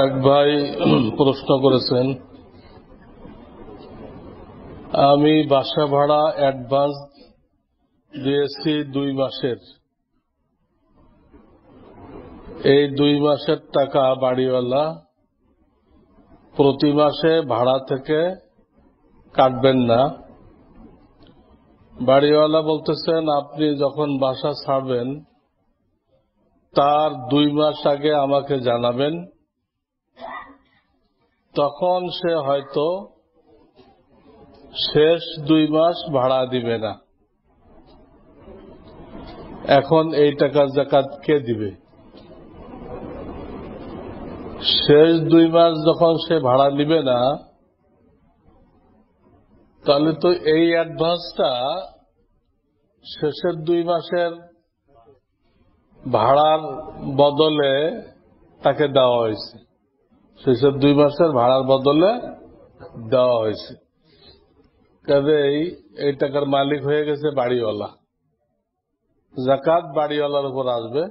এক ভাই প্রশ্ন করেছেন, আমি বাসা ভাড়া অ্যাডভান্স দিয়েছি 2 মাসের। এই 2 মাসের টাকা বাড়িওয়ালা প্রতি মাসে ভাড়া থেকে কাটবেন না। বাড়িওয়ালা বলতেছেন, আপনি যখন বাসা ছাড়বেন তার 2 মাস আগে আমাকে জানাবেন, তখন সে হয়তো শেষ 2 মাস ভাড়া দিবে না। এখন এই টাকার যাকাত কে দিবে? শেষ 2 মাস যখন সে ভাড়া দিবে না, তাহলে তো এই অ্যাডভান্সটা শেষের 2 মাসের ভাড়ার বদলে তাকে দেওয়া হয়েছে। শেষের 2 মাসের ভাড়ার বদলে দেওয়া হয়েছে। কাজেই এই টাকার মালিক হয়ে গেছে বাড়িওয়ালা। যাকাত বাড়িওয়ালার উপর আসবে।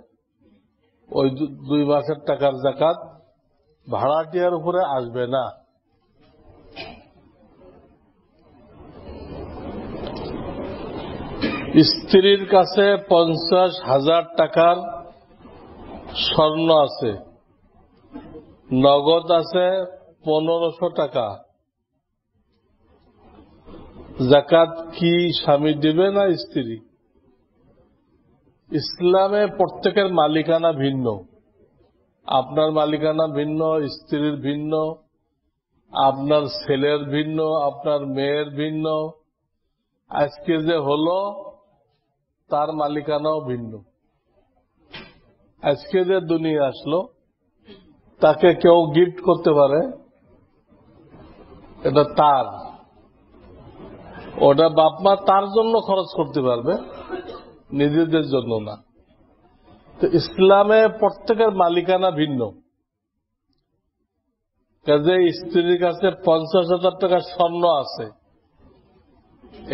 ওই 2 মাসের টাকার যাকাত ভাড়াটিয়ার উপরে আসবে না। স্ত্রীর কাছে 50,000 টাকার স্বর্ণ আছে, নগদ আছে 1500 টাকা। যাকাত কি স্বামী দিবে না স্ত্রী? ইসলামে প্রত্যেকের মালিকানা ভিন্ন। আপনার মালিকানা ভিন্ন, স্ত্রীর ভিন্ন, আপনার ছেলের ভিন্ন, আপনার মেয়ের ভিন্ন। আজকে যে হলো তার মালিকানাও ভিন্ন। আজকে যে দুনিয়া আসলো তাকে কেউ গিফট করতে পারে, এটা তার। ওটা বাপ মা তার জন্য খরচ করতে পারবে, নিজেদের জন্য না। তো ইসলামে প্রত্যেকের মালিকানা ভিন্ন। কাজে স্ত্রীর কাছে 50,000 টাকা স্বর্ণ আছে।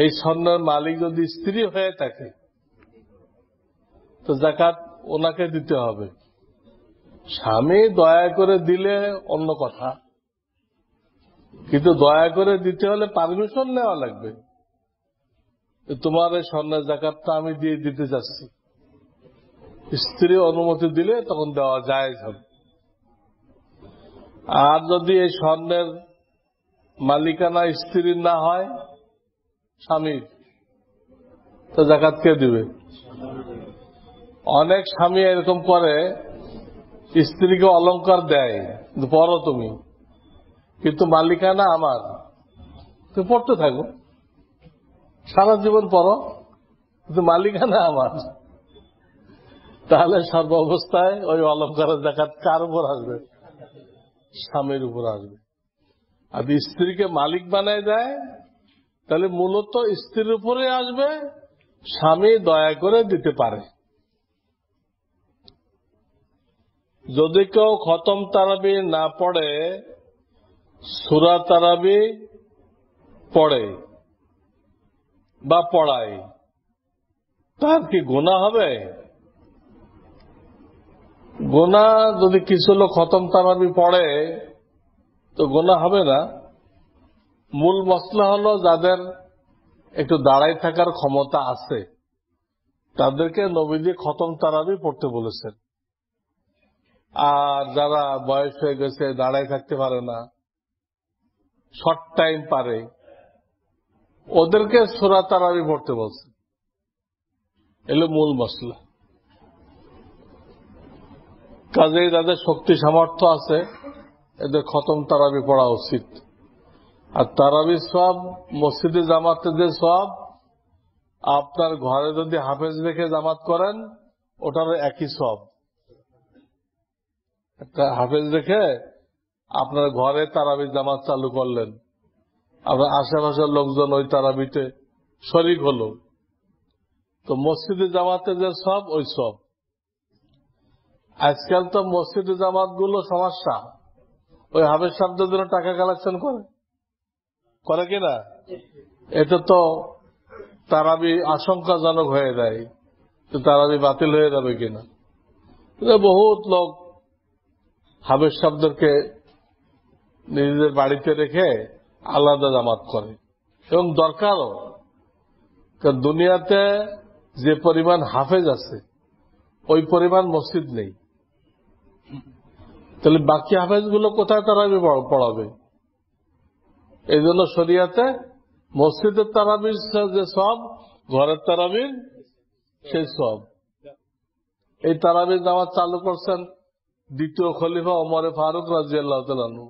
এই স্বর্ণের মালিক যদি স্ত্রী হয়ে থাকে তো যাকাত ওনাকে দিতে হবে। স্বামী দয়া করে দিলে অন্য কথা, কিন্তু দয়া করে দিতে হলে পারমিশন নেওয়া লাগবে। তোমার এই স্বর্ণের যাকাতটা আমি দিয়ে দিতে চাচ্ছি। স্ত্রী অনুমতি দিলে তখন দেওয়া যায় হবে। আর যদি এই স্বর্ণের মালিকানা স্ত্রীর না হয়, স্বামীর, তো যাকাত কে দিবে? অনেক স্বামী এরকম করে, স্ত্রীকে অলংকার দেয়, পরো তুমি, কিন্তু মালিকানা আমার, তুমি পড়তে থাকো, সারা জীবন পড়ো, কিন্তু মালিকানা আমার। তাহলে সর্ব অবস্থায় ওই অলংকারের যাকাত কার উপর আসবে? স্বামীর উপর আসবে। আর স্ত্রীকে মালিক বানায় দেয়, তাহলে মূলত স্ত্রীর উপরে আসবে। স্বামী দয়া করে দিতে পারে। যদি কেউ খতম তারাবি না পড়ে, সূরা তারাবি পড়ে বা পড়ায়, তার কি গুনাহ হবে? গুনাহ যদি কিছু লোক খতম তারাবি পড়ে তো গুনাহ হবে না। মূল মসলা হলো যাদের একটু দাঁড়ায় থাকার ক্ষমতা আছে তাদেরকে নবীজি খতম তারাবি পড়তে বলেছেন। আর যারা বয়স হয়ে গেছে, দাঁড়ায় থাকতে পারে না, শর্ট টাইম পারে, ওদেরকে সূরা তারাবি পড়তে বলছে। এলো মূল মসলা। কাজেই যাদের শক্তি সামর্থ্য আছে এদের খতম তারাবি পড়া উচিত। আর তারাবির সব, মসজিদে জামাতে যে সব, আপনার ঘরে যদি হাফেজ রেখে জামাত করেন ওটারও একই সব। একটা হাফেজ রেখে আপনার ঘরে তারাবির জামাত চালু করলেন, আপনার আশেপাশের লোকজন ওই তারাবিতে শরীক হলো, তো মসজিদে জামাতে যে সব ওই সব। আজকাল তো মসজিদে জামাত গুলো সমস্যা, ওই হাফেজ সাহেবদের জন্য টাকা কালেকশন করে কিনা? এটা তো তারাবি আশঙ্কাজনক হয়ে যায়, তো তারাবি বাতিল হয়ে যাবে কিনা। বহুত লোক হাবেশ সাহেবদেরকে নিজেদের বাড়িতে রেখে আলাদা জামাত করে, এবং দরকারও। কারণ দুনিয়াতে যে পরিমাণ হাফেজ আছে ওই পরিমাণ মসজিদ নেই, তাহলে বাকি হাফেজগুলো কোথায় তারাবি পড়াবে? এই জন্য শরিয়াতে মসজিদের তারাবির যে সব, ঘরের তারাবির সেই সব। এই তারাবির জামাত চালু করছেন দ্বিতীয় খলিফা ওমরে ফারুক রাদিয়াল্লাহু তাআলা আনহু,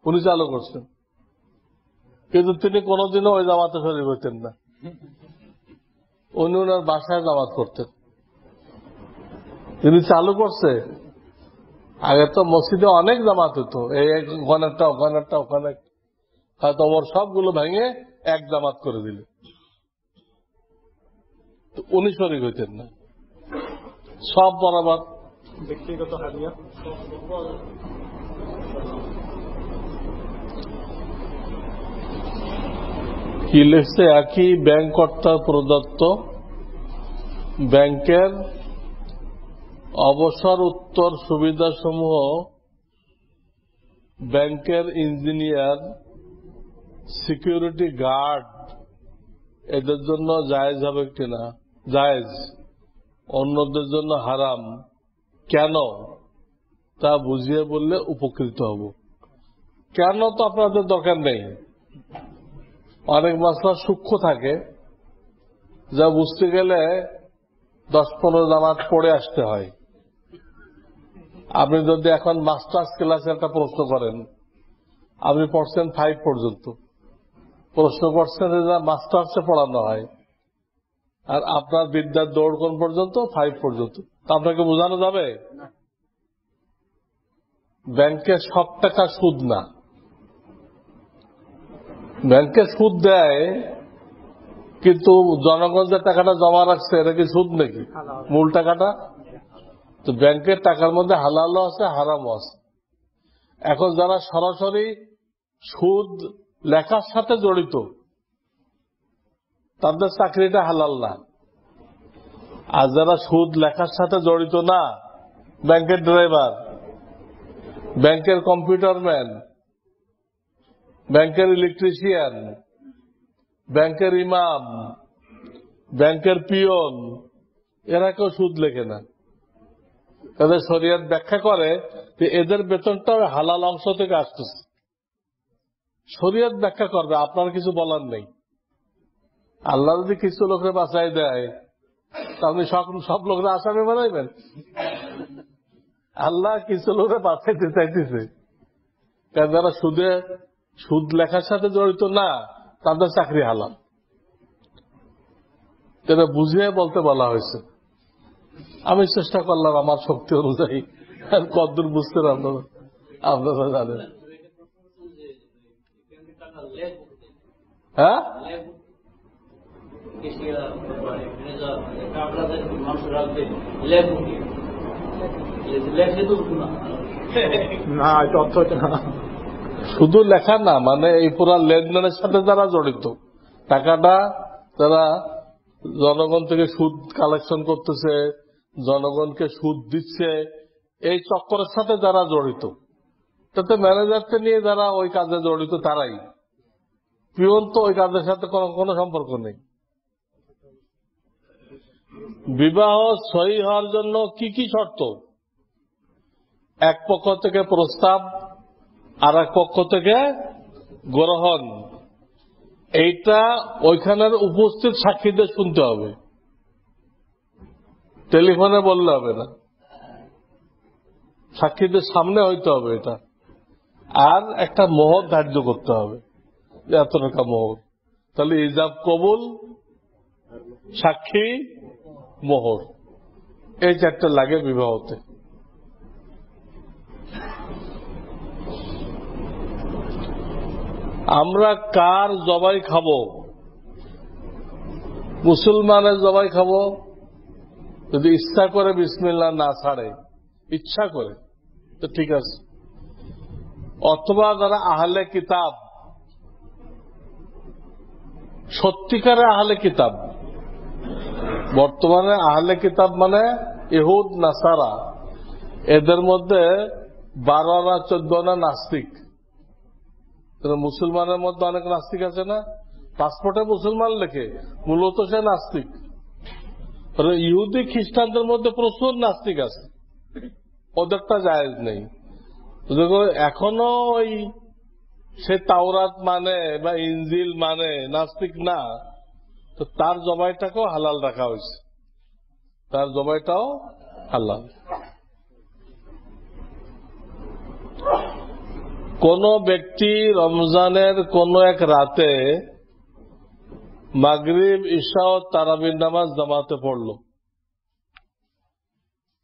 উনি চালু করছেন, কিন্তু তিনি কোনোদিনও ওই জামাতে শরীক হইতেন না। উনি ওনার বাসায় জামাত করতেন। তিনি চালু করছে। আগে তো মসজিদে অনেক জামাত হতো, এই ওখানেরটা ওখানেরটা ওখানে, হয়তো ওমর সবগুলো ভেঙে এক জামাত করে দিল, উনি শরীক হইতেন না, সব বরাবর। ব্যক্তিগত হাদিয়া কি লিখছে? একই ব্যাংক কর্তার প্রদত্ত ব্যাংকের অবসর উত্তর সুবিধাসমূহ ব্যাংকের ইঞ্জিনিয়ার, সিকিউরিটি গার্ড এদের জন্য জায়েজ হবে কিনা? জায়েজ, অন্যদের জন্য হারাম। কেন তা বুঝিয়ে বললে উপকৃত হব। কেন তো আপনাদের দরকার নেই। অনেক মাসলা সূক্ষ্ম থাকে, যা বুঝতে গেলে 10-15 জামাত পড়ে আসতে হয়। আপনি যদি এখন মাস্টার্স ক্লাসে একটা প্রশ্ন করেন, আপনি পড়ছেন 5 পর্যন্ত, প্রশ্ন করছেন যে মাস্টার্সে পড়ানো হয়, আর আপনার বিদ্যার দৌড় কোন পর্যন্ত? 5 পর্যন্ত। তা আপনাকে বোঝানো যাবে? ব্যাংকে সব টাকা সুদ না। ব্যাংকে সুদ দেয়, কিন্তু জনগণ যে টাকাটা জমা রাখছে এটা কি সুদ নাকি? মূল টাকাটা তো ব্যাংকের টাকার মধ্যে হালালও আছে, হারামও আছে। এখন যারা সরাসরি সুদ লেখার সাথে জড়িত, তাদের চাকরিটা হালাল না। আর যারা সুদ লেখার সাথে জড়িত না, ব্যাংকের ড্রাইভার, ব্যাংকের কম্পিউটার ম্যান, ব্যাংকের ইলেকট্রিশিয়ান, ব্যাংকের ইমাম, ব্যাংকের পিয়ন, এরা কেউ সুদ লেখে না। তাদের শরিয়ত ব্যাখ্যা করে যে এদের বেতনটা হালাল অংশ থেকে আসতেছে। শরিয়ত ব্যাখ্যা করবে, আপনার কিছু বলার নেই। আল্লাহ যদি কিছু লোকের বাঁচাই দেয়, তাহলে সব লোকরা আসামি বানাইবেন? আল্লাহ কিছু লোকের বাঁচাইতে চাইতেছে, কারণ যারা সুদ লেখার সাথে জড়িত না, তাদের চাকরি হালাল। এটা বুঝিয়ে বলতে বলা হয়েছে। আমি চেষ্টা করলাম আমার শক্তি অনুযায়ী, কতদূর বুঝতে আপনারা জানেন। হ্যাঁ, শুধু লেখা না, মানে এই পুরা লেনদেনের সাথে যারা জড়িত, টাকাটা তারা জনগণ থেকে সুদ কালেকশন করতেছে, জনগণকে সুদ দিচ্ছে, এই চক্করের সাথে যারা জড়িত, তাতে ম্যানেজারকে নিয়ে যারা ওই কাজে জড়িত তারাই। পিয়ন তো ওই কাজের সাথে কোনো সম্পর্ক নেই। বিবাহ সহি হওয়ার জন্য কি কি শর্ত? এক পক্ষ থেকে প্রস্তাব, আর এক পক্ষ থেকে গ্রহণ। এইটা ওইখানের উপস্থিত সাক্ষীদের শুনতে হবে, টেলিফোনে বললে হবে না, সাক্ষীদের সামনে হইতে হবে এটা। আর একটা মোহর ধার্য করতে হবে, এত টাকা মোহর। তাহলে ইজাব কবুল, সাক্ষী, মোহর, এই 4টা লাগে বিবাহতে। আমরা কার জবাই খাবো? মুসলমানের জবাই খাবো যদি ইচ্ছা করে বিসমিল্লাহ না ছাড়ে, ইচ্ছা করে তো ঠিক আছে। অথবা যারা আহলে কিতাব, সত্যিকারে আহলে কিতাব, বর্তমানে আহলে কিতাব মানে ইহুদ নাসারা, এদের মধ্যে 12 আনা 14 আনা নাস্তিক। মুসলমানের মধ্যে অনেক নাস্তিক আছে না, পাসপোর্টে মুসলমান লেখে, মূলত সে নাস্তিক। ইহুদি খ্রিস্টানদের মধ্যে প্রচুর নাস্তিক আছে, ওদেরটা জায়েজ নেই। এখনো ওই সে তাওরাত মানে বা ইনজিল মানে নাস্তিক না, তো তার জবাইটাকেও হালাল রাখা হয়েছে, তার জবাইটাও হালাল। কোন ব্যক্তি রমজানের কোন এক রাতে মাগরিব, ইশা ও তারাবির নামাজ জামাতে পড়ল,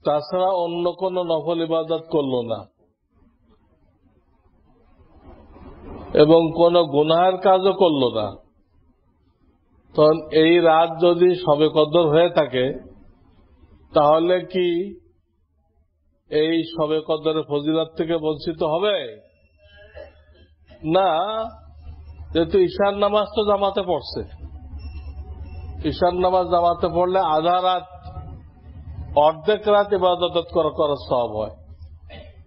তাছাড়া অন্য কোন নফল ইবাদত করল না এবং কোন গুনাহের কাজও করল না, তখন এই রাত যদি শবে কদর হয়ে থাকে, তাহলে কি এই শবে কদরের ফজিলত থেকে বঞ্চিত হবে? না, যেহেতু ঈশার নামাজ তো জামাতে পড়ছে, ঈশার নামাজ জামাতে পড়লে আধা রাত, অর্ধেক রাত ইবাদত করার সওয়াব হয়,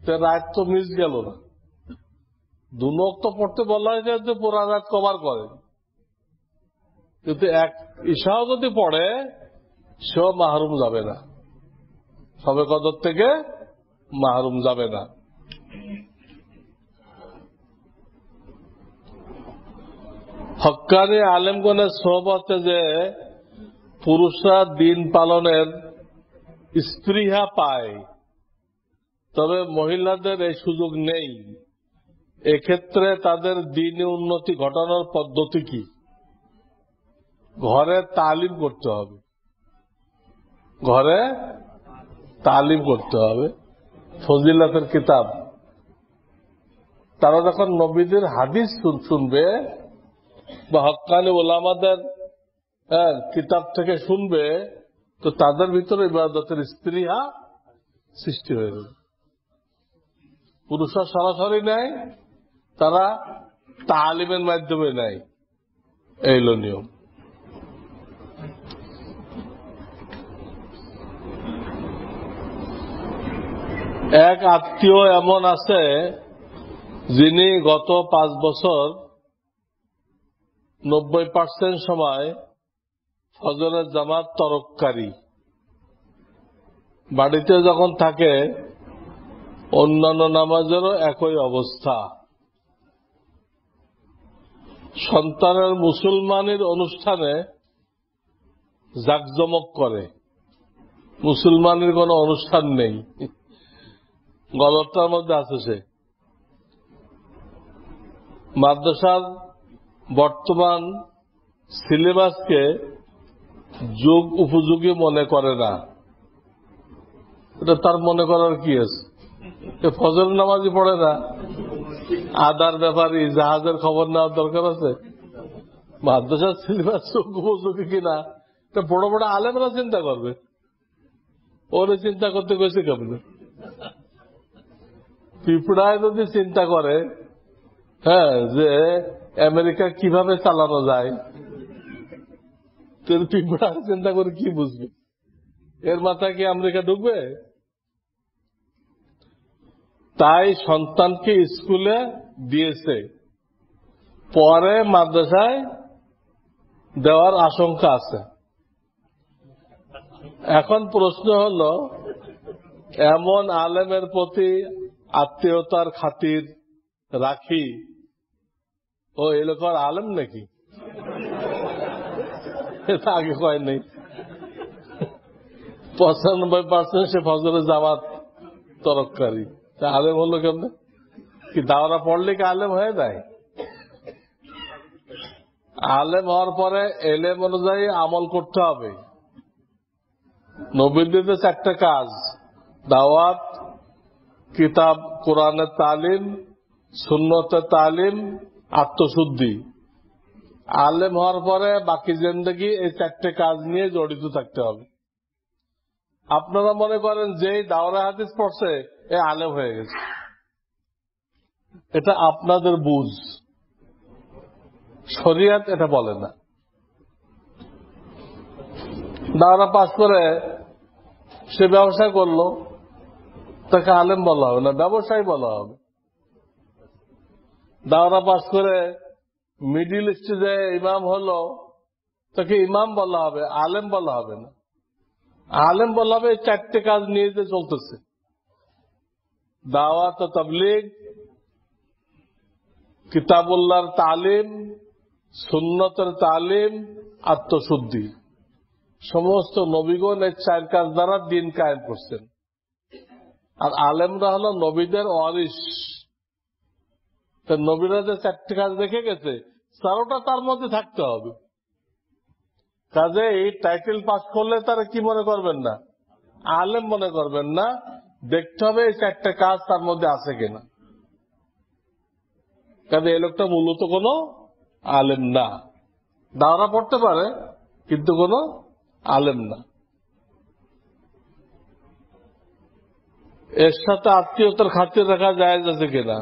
তো রাত তো মিস গেল না। দুনক তো পড়তে বলা হয়েছে যে পুরা রাত কভার করে, কিন্তু এক ঈশাও যদি পড়ে সেও মাহরুম যাবে না, শবে কদর থেকে মাহরুম যাবে না। হক্কানি আলেমগণের সোহবতে যে পুরুষরা দিন পালনের স্পৃহা পায়, তবে মহিলাদের এই সুযোগ নেই, এক্ষেত্রে তাদের দিনে উন্নতি ঘটানোর পদ্ধতি কি? ঘরে তালিম করতে হবে, ঘরে তালিম করতে হবে, ফজিলতের কিতাব। তারা যখন নবীদের হাদিস শুনবে বা হক্কানি ওলামাদের কিতাব থেকে শুনবে, তো তাদের ভিতরে ইবাদতের স্পৃহা সৃষ্টি হয়ে যাবে। পুরুষরা সরাসরি নেয়, তারা তালিমের মাধ্যমে নেয়, এই হলো নিয়ম। এক আত্মীয় এমন আছে যিনি গত 5 বছর 90% সময় ফজরের জামাত তরককারী, বাড়িতে যখন থাকে অন্যান্য নামাজেরও একই অবস্থা। সন্তানের মুসলমানের অনুষ্ঠানে জাকজমক করে, মুসলমানের কোনো অনুষ্ঠান নেই, গলতটার মধ্যে আছে সে। মাদ্রাসার বর্তমান সিলেবাসকে যোগ উপযোগী মনে করে না, এটা তার মনে করার কি আছে? ফজর নামাজই পড়ে না, আদার ব্যাপারই জাহাজের খবর নেওয়ার দরকার আছে? মাদ্রাসার সিলেবাস যোগ উপযোগী কিনা এটা বড় বড় আলেমরা চিন্তা করবে, ওরে চিন্তা করতে গেছে কেমন? পিঁপড়ায় যদি চিন্তা করে যে আমেরিকা কিভাবে চালানো যায়, পিঁপড়ায় চিন্তা করে কি বুঝবে? এর মাথায় কি আমেরিকা ঢুকবে? তাই সন্তানকে স্কুলে দিয়েছে, পরে মাদ্রাসায় দেওয়ার আশঙ্কা আছে। এখন প্রশ্ন হল, এমন আলেমের প্রতি আত্মীয়তার খাতির রাখি, ও এলাকার আলেম নাকি? এটা আগে কয় নেই। 95% সে ফজরের জামাত তরককারী, আলেম হলো কেমনে? কি দাওরা পড়লে কি আলেম হয়ে যায়? আলেম হওয়ার পরে এলেম অনুযায়ী আমল করতে হবে। নবীদের 4টা কাজ: দাওয়াত, কিতাব কোরআনের তালিম, সুন্নতের তালিম, আত্মশুদ্ধি। আলেম হওয়ার পরে বাকি জিন্দেগি এই 4টে কাজ নিয়ে জড়িত থাকতে হবে। আপনারা মনে করেন যেই দাওরা হাদিস পড়ছে এ আলেম হয়ে গেছে, এটা আপনাদের বুঝ, শরিয়াত এটা বলে না। দাওরা পাস করে সে ব্যবসা করলো, তাকে আলেম বলা হবে না, ব্যবসায়ী বলা হবে। দাওরা পাস করে মিডিল স্টেজে ইমাম হলো, তাকে ইমাম বলা হবে, আলেম বলা হবে না। আলেম বলা হবে এই 4টে কাজ নিয়ে যে চলতেছে: দাওয়াত ও তাবলীগ, কিতাবুল্লাহর তালিম, সুন্নতের তালিম, আত্মশুদ্ধি। সমস্ত নবীগণ এই 4 কাজ দ্বারা দিন কায়েম করছেন। আর আলেমরা হলো নবীদের ওয়ারিস। নবীরা যে 4টে কাজ রেখে গেছে, 4টা তার মধ্যে থাকতে হবে। কাজে এই টাইটেল পাস করলে তারা কি মনে করবেন না? আলেম মনে করবেন না। দেখতে হবে এই 4টে কাজ তার মধ্যে আছে কিনা। কাজে এই লোকটা মূলত কোনো আলেম না। দাওরা পড়তে পারে কিন্তু কোনো আলেম না। এর সাথে আত্মীয়তার খাতির রাখা জায়েজ আছে কিনা?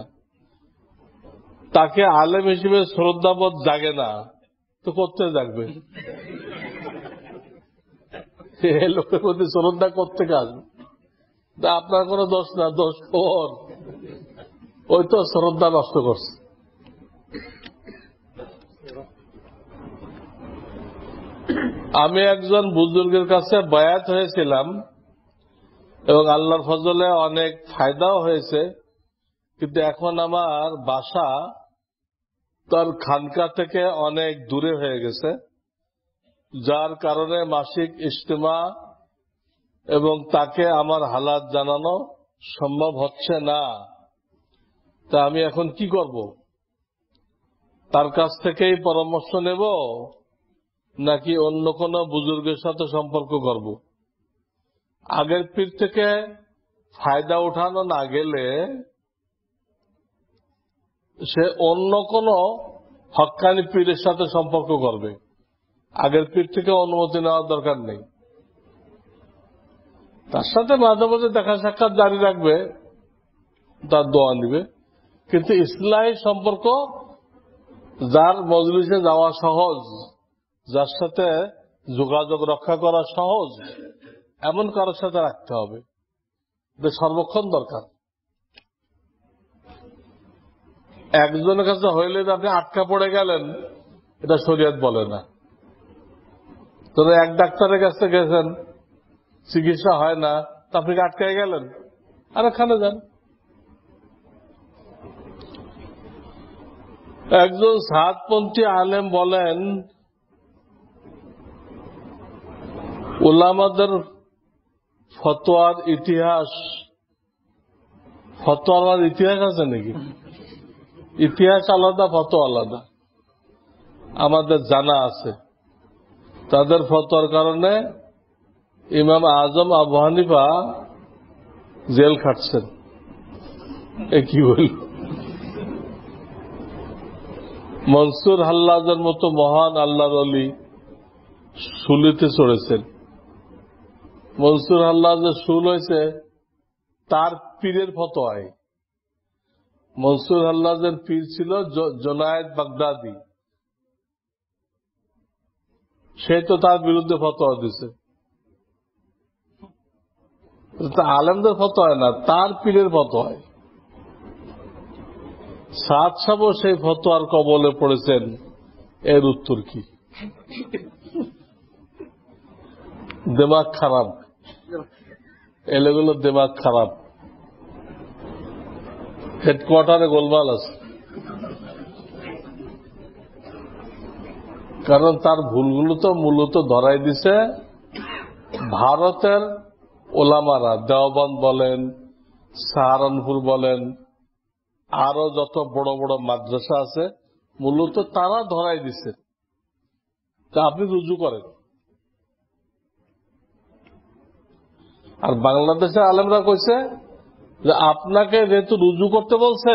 তাকে আলেম হিসেবে শ্রদ্ধাবোধ জাগে না তো করতে জাগবে? এই লোকের প্রতি শ্রদ্ধা করতে আসবে? আপনার কোনো দোষ না, দোষ ওর। ওই তো শ্রদ্ধা নষ্ট করছে। আমি একজন বুজুর্গের কাছে বায়াত হয়েছিলাম এবং আল্লাহর ফজলে অনেক ফায়দাও হয়েছে, কিন্তু এখন আমার বাসা তার খানকা থেকে অনেক দূরে হয়ে গেছে, যার কারণে মাসিক ইজতেমা এবং তাকে আমার হালাত জানানো সম্ভব হচ্ছে না। তা আমি এখন কি করব? তার কাছ থেকেই পরামর্শ নেব নাকি অন্য কোনো বুজুর্গের সাথে সম্পর্ক করব? আগের পীর থেকে ফায়দা উঠানো না গেলে সে অন্য কোনো হক্কানি পীরের সাথে সম্পর্ক করবে। আগের পীর থেকে অনুমতি নেওয়ার দরকার নেই। তার সাথে মাঝে মাঝে দেখা সাক্ষাৎ জারি রাখবে, তার দোয়া নিবে, কিন্তু ইসলাহী সম্পর্ক, যার মজলিসে যাওয়া সহজ, যার সাথে যোগাযোগ রক্ষা করা সহজ, এমন কারোর সাথে রাখতে হবে। এটা সর্বক্ষণ দরকার। একজনের কাছে হইলে আপনি আটকা পড়ে গেলেন, এটা শরীয়ত বলে না। তবে এক ডাক্তারের কাছে গেছেন, চিকিৎসা হয় না, তা আপনি আটকায় গেলেন, আর এখানে যান। একজন সাতপন্থী আলেম বলেন, উলামাদের ফতোয়ার ইতিহাস, ফতোয়ার ইতিহাস আছে নাকি? ইতিহাস আলাদা, ফতোয়া আলাদা। আমাদের জানা আছে তাদের ফতোয়ার কারণে ইমাম আজম আবু হানিফা জেল খাটছেন। এ কি বল? মনসুর হাল্লাজের মতো মহান আল্লাহর ওলি শুলিতে চড়েছেন। মনসুর হাল্লাজের শুল হয়েছে তার পীরের ফতোয়ায়। মনসুর হাল্লাজের পীর ছিল জোনায়েদ বাগদাদি, সে তো তার বিরুদ্ধে ফতোয়া দিছে। আলেমদের ফতোয়া না, তার পীরের ফতোয়ায়। সাদ সাহেব সেই ফতোয়ার কবলে পড়েছেন। এর উত্তর কি? দিমাগ খারাপ, এলেগুলো দিমাগ খারাপ। হেডকোয়ার্টারে গোলমাল আছে, কারণ তার ভুলগুলো তো মূলত ধরাই দিছে ভারতের ওলামারা। দেওবন্দ বলেন, সাহারানপুর বলেন, আরো যত বড় বড় মাদ্রাসা আছে, মূলত তারা ধরাই দিছে। তা আপনি রুজু করেন। আর বাংলাদেশের আলেমরা কইছে যে আপনাকে যেহেতু রুজু করতে বলছে,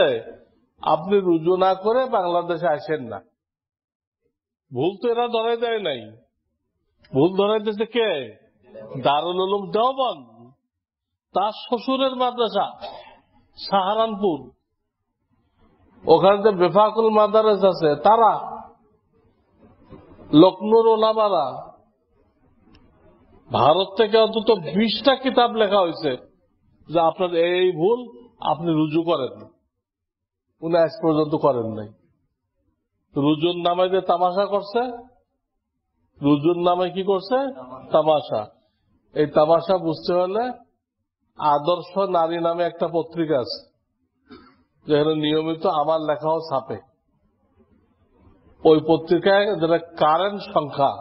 আপনি রুজু না করে বাংলাদেশে আসেন না। ভুল তো এরা ধরাই দেয় নাই, ভুল ধরাই দিয়েছে কে? দারুল উলুম দেওবন্দ, তার শ্বশুরের মাদ্রাসা সাহারানপুর, ওখানে যে বেফাকুল মাদারেস আছে তারা, লখনৌর ওলামারা। ভারত থেকে অন্তত 20টা কিতাব লেখা হয়েছে যে আপনার এই ভুল, আপনি রুজু করেন। উনি আজ পর্যন্ত করেন নাই। রুজুর নামে যে তামাশা করছে, রুজুর নামে কি করছে? তামাশা। এই তামাশা বুঝতে হলে আদর্শ নারী নামে একটা পত্রিকা আছে, যেখানে নিয়মিত আমার লেখাও ছাপে। ওই পত্রিকায় যেটা কারেন্ট সংখ্যা,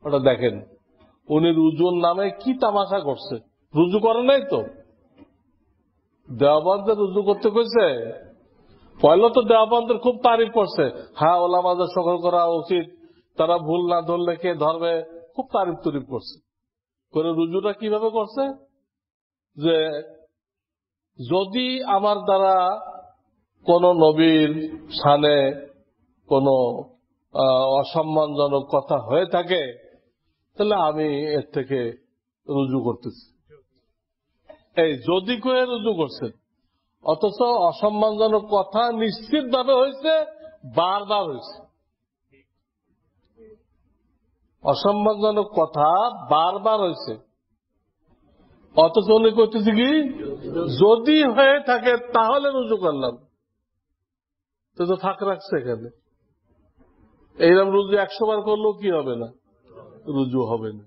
ওটা দেখেন। উনি রুজুর নামে কি তামাশা করছে। রুজু করে নাই তো, দেওবন্দের রুজু করতে কইছে। পয়লা তো দেওবন্দের খুব তারিফ করছে, হ্যাঁ ওলামাদের সকল করা উচিত, তারা ভুল না ধরলে কে ধরবে, খুব তারিফ তুরিফ করছে। করে রুজুটা কিভাবে করছে? যে যদি আমার দ্বারা কোন নবীর শানে কোন অসম্মানজনক কথা হয়ে থাকে, তাহলে আমি এর থেকে রুজু করতেছি। এই যদি কয়ে রুজু করছে, অথচ অসম্মানজনক কথা নিশ্চিতভাবে হয়েছে, বারবার হয়েছে। অসম্মানজনক কথা বারবার হয়েছে, অথচ উনি করতেছি কি, যদি হয়ে থাকে তাহলে রুজু করলাম। তো ফাঁক রাখছে এখানে। এইরকম রুজু 100 বার করলেও কি হবে না, রুজু হবে না।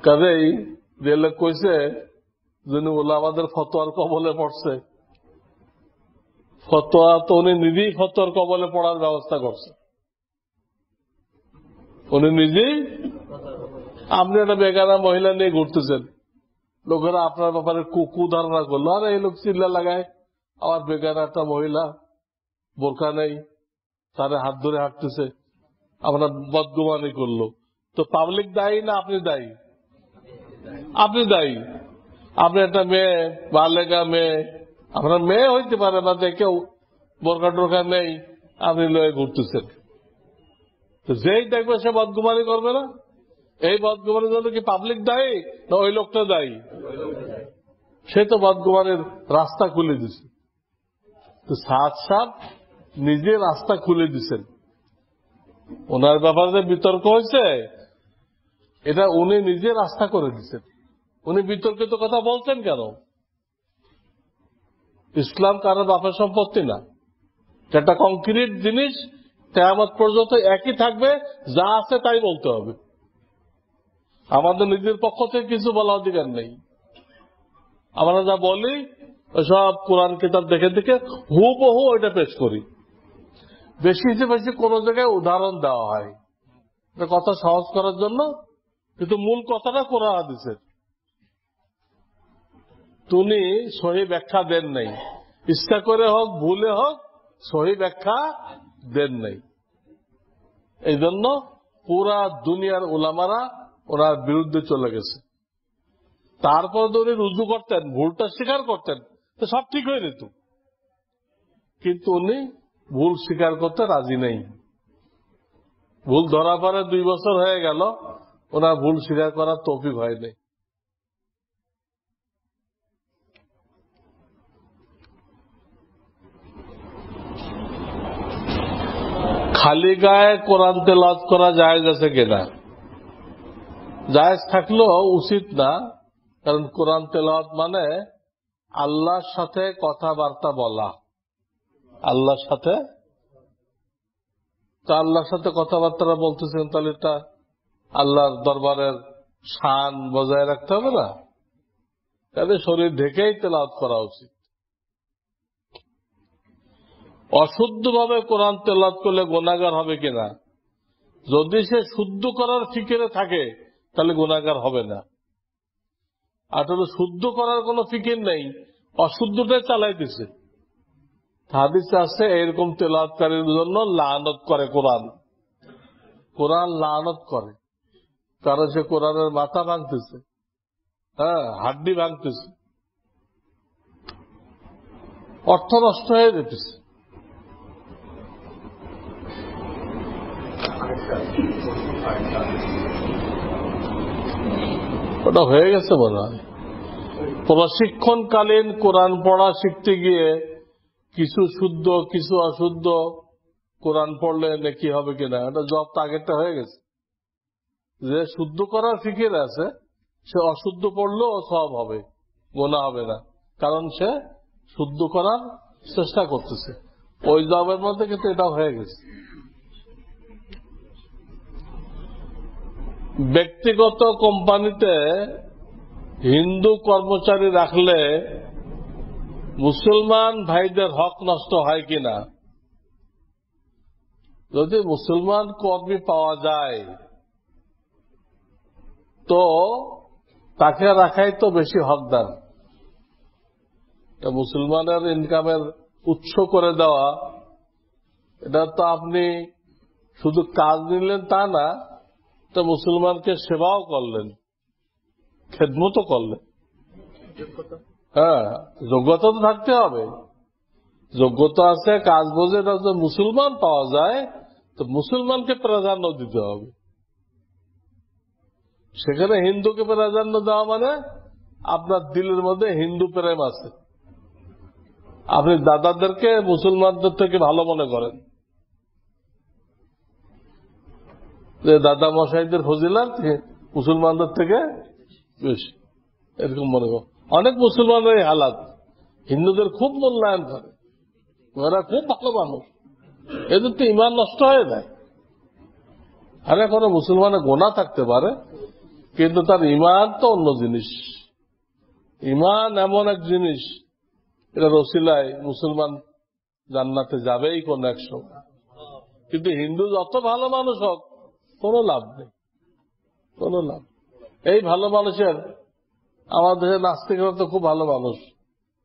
কাজেই যে লোক কইছে যিনি আমাদের ফতোয়ার কবলে পড়ছে, ফতোয়া তো উনি নিজেই ফতোয়ার কবলে পড়ার ব্যবস্থা করছে। উনি নিজেই, আপনি একটা বেগানা মহিলা নিয়ে ঘুরতেছেন, লোকেরা আপনার ব্যাপারে কুকু ধারণা করলো, আর এই লোক চিল্লা লাগায়, আমার বেগানা একটা মহিলা, বোরকা নেই, তারে হাত ধরে হাঁটতেছে, আপনার বদগুমানি করলো। তো পাবলিক দায়ী না আপনি দায়ী? আপনি দায়ী। আপনি একটা মেয়ে, বালেগা মেয়ে, আপনার মেয়ে হইতে পারে না, যে কেউ বোরকা টোরকা নেই, আপনি লয়ে ঘুরতেছেন। তো যেই দেখবে সে বদগুমানি করবে না? এই বদগুমানের জন্য কি পাবলিক দায়ী না ওই লোকটা দায়ী? সে তো বদগুমানের রাস্তা খুলে দিছে। তো সাদ সাহেব নিজে রাস্তা খুলে দিচ্ছেন। ওনার ব্যাপারে যে বিতর্ক হয়েছে, এটা উনি নিজে রাস্তা করে দিচ্ছেন। উনি বিতর্কিত কথা বলছেন কেন? ইসলাম কারো বাপের সম্পত্তি না। একটা কংক্রিট জিনিস কিয়ামত পর্যন্ত একই থাকবে, যা আছে তাই বলতে হবে। আমাদের নিজের পক্ষ থেকে কিছু বলা অধিকার নেই। আমরা যা বলি সব কোরআন কিতাব দেখে দেখে হুবহু ওইটা পেশ করি। বেশি বেশি কোন জায়গায় উদাহরণ দেওয়া হয় কথা সহজ করার জন্য, কিন্তু মূল কথাটা কোরআন হাদিসের। তিনি সহি ব্যাখ্যা দেন নাই, ইচ্ছা করে হোক ভুলে হোক সহি ব্যাখ্যা দেন নাই। এই জন্য পুরা দুনিয়ার উলামারা ওনার বিরুদ্ধে চলে গেছে। তারপর তো উনি রুজু করতেন, ভুলটা স্বীকার করতেন, তো সব ঠিক হয়ে যেত। কিন্তু উনি ভুল স্বীকার করতে রাজি নেই। ভুল ধরা পড়ে 2 বছর হয়ে গেল, ওনার ভুল স্বীকার করার তৌফিক হয়নি। খালি গায়ে কোরআন তেলাওয়াত করা জায়েজ আছে কিনা? জায়েজ থাকলেও উচিত না, কারণ কোরআন তেলাওয়াত মানে আল্লাহর সাথে কথাবার্তা বলা। আল্লাহর সাথে, তো আল্লাহর সাথে কথাবার্তা বলতেছেন, তাহলে এটা আল্লাহর দরবারের শান বজায় রাখতে হবে না? তাদের শরীর ঢেকেই তেলাওয়াত করা উচিত। অশুদ্ধভাবে কোরআন তেলাওয়াত করলে গুনাহগার হবে কিনা? যদি সে শুদ্ধ করার ফিকিরে থাকে তাহলে গুনাহগার হবে না। আর তাহলে শুদ্ধ করার কোন ফিকির নেই, অশুদ্ধটাই চালাইতেছে। হাদিসে আছে এরকম তেলাওয়াতকারীর জন্য লানত করে কোরআন। কোরআন লানত করে, কারণ সে কোরআনের মাথা ভাঙতেছে, হ্যাঁ, হাড্ডি ভাঙতেছে, অর্থ নষ্ট হয়ে যেতেছে। ওটা হয়ে গেছে মনে হয়। প্রশিক্ষণকালীন কোরআন পড়া শিখতে গিয়ে কিছু শুদ্ধ কিছু অশুদ্ধ কোরআন পড়লে নাকি হবে কিনা, এটা জব আগেরটা হয়ে গেছে। যে শুদ্ধ করার ফিকির আছে সে অশুদ্ধ পড়লেও সওয়াব হবে, গুনাহ হবে না, কারণ সে শুদ্ধ করার চেষ্টা করতেছে। ওই জবের মধ্যে কিন্তু এটা হয়ে গেছে। ব্যক্তিগত কোম্পানিতে হিন্দু কর্মচারী রাখলে মুসলমান ভাইদের হক নষ্ট হয় কিনা? যদি মুসলমান কর্মী পাওয়া যায় তো তাকে রাখাই তো বেশি হকদার। মুসলমানের ইনকামের উৎস করে দেওয়া, এটা তো আপনি শুধু কাজ নিলেন তা না, তো মুসলমানকে সেবাও করলেন, খেদমতও করলেন। হ্যাঁ, যোগ্যতা তো থাকতে হবে। যোগ্যতা আছে, কাজ বোঝে, যদি মুসলমান পাওয়া যায় তো মুসলমানকে প্রাধান্য দিতে হবে। সেখানে হিন্দুকে প্রাধান্য দেওয়া মানে আপনার দিলের মধ্যে হিন্দু প্রেম আছে, আপনি দাদাদেরকে মুসলমানদের থেকে ভালো মনে করেন, যে দাদা মশাইদের ফজিলত মুসলমানদের থেকে বেশি, এরকম মনে করেন। অনেক মুসলমানের এই হালাত, হিন্দুদের খুব মূল্যায়ন করে, ওরা খুব ভালো মানুষ, এদের তো ইমান নষ্ট হয়ে যায়। আরে কোনো মুসলমানের গোনা থাকতে পারে, কিন্তু তার ইমান তো অন্য জিনিস। ইমান এমন এক জিনিস, এটা রসিলায় মুসলমান জান্নাতে যাবেই কোন এক সময়। কিন্তু হিন্দু যত ভালো মানুষ হোক, কোনো লাভ নেই, কোনো লাভ। এই ভালো মানুষের, আমাদের দেশের নাস্তিকরা তো খুব ভালো মানুষ,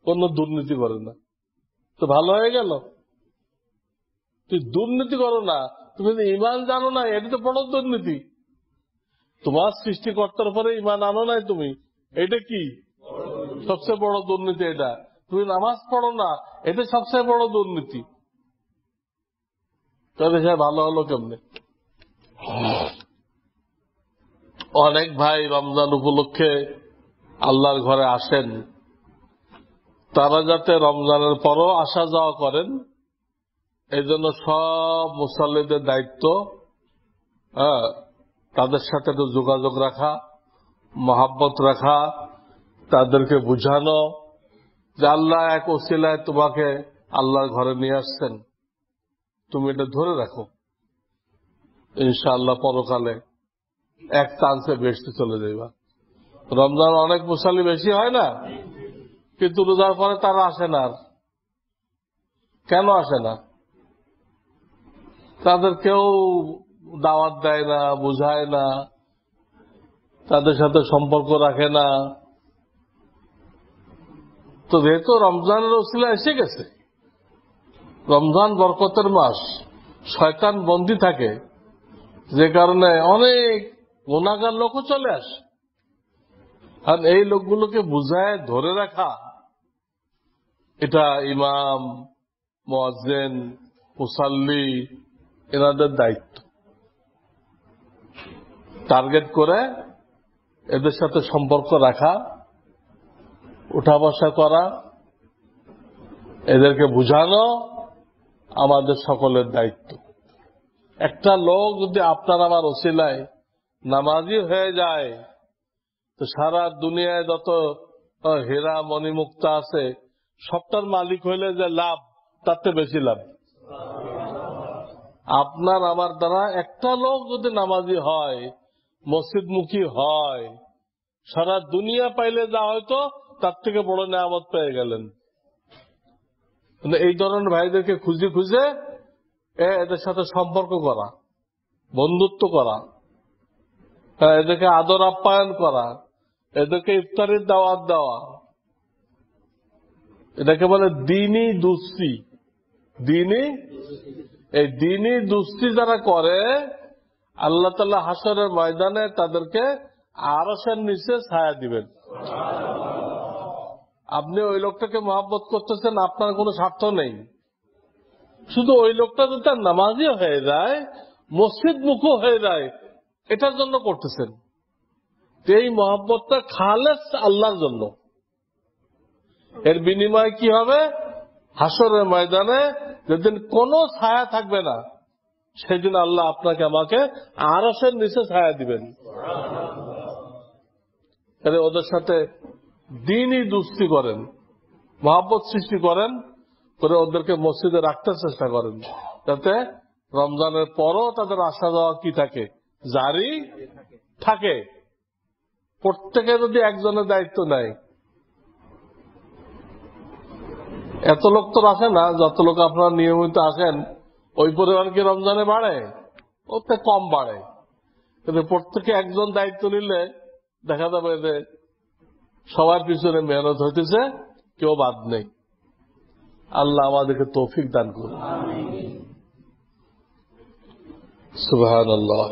কোন দুর্নীতি করে না, তো ভালো হয়ে গেল। তুই দুর্নীতি করো না, তুমি ইমান জানো না, এটা তো বড় দুর্নীতি। তোমার সৃষ্টিকর্তার উপরে ইমান আনো নাই তুমি, এটা কি সবচেয়ে বড় দুর্নীতি। এটা তুমি নামাজ পড়ো না, এটা সবচেয়ে বড় দুর্নীতি। তবে সে ভালো হলো কেমনে? অনেক ভাই রমজান উপলক্ষে আল্লাহর ঘরে আসেন, তারা যাতে রমজানের পরও আসা যাওয়া করেন, এই জন্য সব মুসাল্লিদের দায়িত্ব তাদের সাথে একটু যোগাযোগ রাখা, মহাব্বত রাখা, তাদেরকে বুঝানো যে আল্লাহ এক ওসিলায় তোমাকে আল্লাহর ঘরে নিয়ে আসছেন, তুমি এটা ধরে রাখো, ইনশাআল্লাহ পরকালে এক চান্সে বেশি চলে যাইবা। রমজান অনেক মুসাল্লি বেশি হয় না, কিন্তু রোজার পরে তারা আসে না। আর কেন আসে না? তাদের কেউ দাওয়াত দেয় না, বুঝায় না, তাদের সাথে সম্পর্ক রাখে না। তো যেহেতু রমজানের ওসিলা এসে গেছে, রমজান বরকতের মাস, শয়তান বন্দী থাকে, যে কারণে অনেক গুনাহগার লোকও চলে আসে। আর এই লোকগুলোকে বুঝায় ধরে রাখা, এটা ইমাম, মুয়াজ্জিন, মুসাল্লি এনাদের দায়িত্ব। টার্গেট করে এদের সাথে সম্পর্ক রাখা, উঠা বসা করা, এদেরকে বুঝানো আমাদের সকলের দায়িত্ব। একটা লোক যদি আপনার আমার ওসিলায় নামাজি হয়ে যায়, তো সারা দুনিয়ায় যত হীরা মণিমুক্তা আছে সবটার মালিক হইলে যে লাভ, তাতে বেশি লাভ। আপনার আমার দ্বারা একটা লোক যদি নামাজি হয়, মসজিদমুখী হয়, সারা দুনিয়া পাইলে যা হয়তো তার থেকে বড় নেয়ামত পেয়ে গেলেন। এই ধরনের ভাইদেরকে খুঁজে খুঁজে এদের সাথে সম্পর্ক করা, বন্ধুত্ব করা, এদেরকে আদর আপ্যায়ন করা, এদেরকে ইফতারির দাওয়াত দেওয়া, এটাকে বলে দ্বীনি দুস্তি। এই দ্বীনি দুস্তি যারা করে, আল্লাহ তাআলা হাশরের ময়দানে তাদেরকে আরশের নিচে ছায়া দিবেন। আপনি ওই লোকটাকে মহব্বত করতেছেন, আপনার কোনো স্বার্থ নেই, শুধু ওই লোকটা যদি তার নামাজি হয়ে যায়, মসজিদ মুখ হয়ে যায়, এটার জন্য করতেছেন। এই মহব্বতটা খালেস আল্লাহর জন্য। এর বিনিময়ে কি হবে? হাশরের ময়দানে যেদিন কোনো ছায়া থাকবে না, সেদিন আল্লাহ আপনাকে আমাকে আরশের নিচে ছায়া দিবেন। তাহলে ওদের সাথে দিনই দুস্তি করেন, মহব্বত সৃষ্টি করেন, করে ওদেরকে মসজিদে রাখতে চেষ্টা করেন, যাতে রমজানের পরও তাদের আসা যাওয়া কি থাকে, জারি থাকে। প্রত্যেকে যদি একজনের দায়িত্ব নেয়, এত লোক তো রাখে না, যত লোক আপনারা নিয়মিত আসেন ওই পরিমাণ কি রমজানে বাড়ে? ওতে কম বাড়ে। কিন্তু প্রত্যেকে একজন দায়িত্ব নিলে দেখা যাবে যে সবার পিছনে মেহনত হইতেছে, কেউ বাদ নেই। আল্লাহ আমাদেরকে তৌফিক দান করুন। সুবহানাল্লাহ।